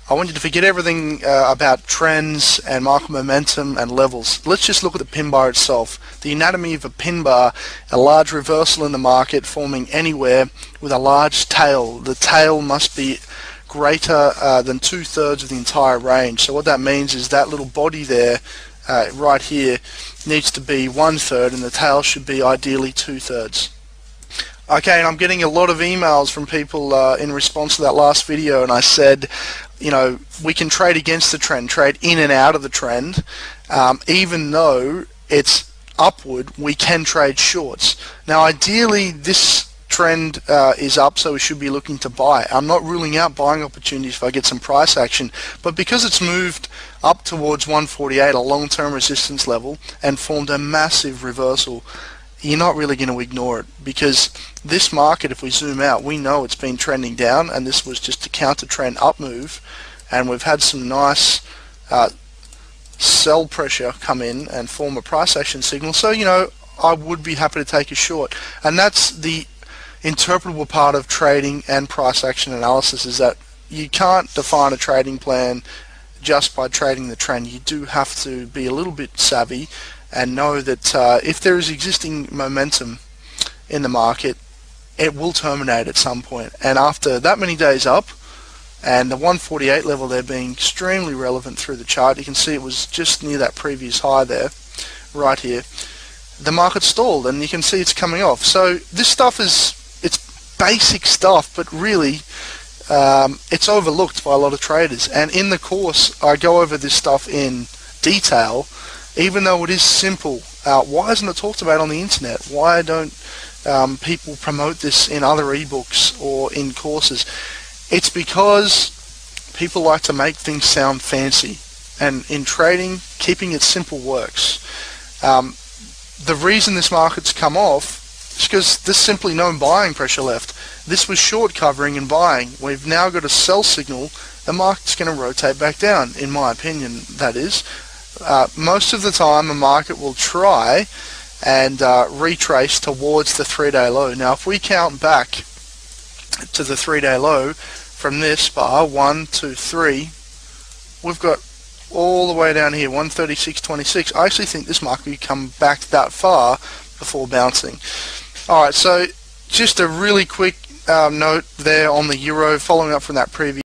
I want you to forget everything about trends and market momentum and levels. Let's just look at the pin bar itself. The anatomy of a pin bar, a large reversal in the market forming anywhere with a large tail. The tail must be greater than 2/3 of the entire range. So what that means is that little body there right here needs to be 1/3 and the tail should be ideally 2/3. Okay, and I'm getting a lot of emails from people in response to that last video, and I said, you know, we can trade against the trend, trade in and out of the trend. Even though it's upward, we can trade shorts. Now ideally this trend is up, so we should be looking to buy. I'm not ruling out buying opportunities if I get some price action, but because it's moved up towards 148, a long-term resistance level, and formed a massive reversal, you're not really going to ignore it, because this market, if we zoom out, we know it's been trending down, and this was just a counter trend up move, and we've had some nice sell pressure come in and form a price action signal. So, you know, I would be happy to take a short, and that's the interpretable part of trading and price action analysis, is that you can't define a trading plan just by trading the trend. You do have to be a little bit savvy and know that if there is existing momentum in the market, it will terminate at some point. And after that many days up, and the 148 level there being extremely relevant through the chart, you can see it was just near that previous high there, right here, the market stalled, and you can see it's coming off. So this stuff is, it's basic stuff, but really it's overlooked by a lot of traders. And in the course I go over this stuff in detail, even though it is simple. Why isn't it talked about on the internet? Why don't people promote this in other ebooks or in courses? It's because people like to make things sound fancy, and in trading, keeping it simple works. The reason this market's come off is because there's simply no buying pressure left. This was short covering and buying. We've now got a sell signal. The market's going to rotate back down, in my opinion, that is. Most of the time the market will try and retrace towards the 3-day low. Now if we count back to the 3-day low from this bar, 1, 2, 3, we've got all the way down here, 136.26. I actually think this market will come back that far before bouncing. Alright, so just a really quick note there on the euro, following up from that previous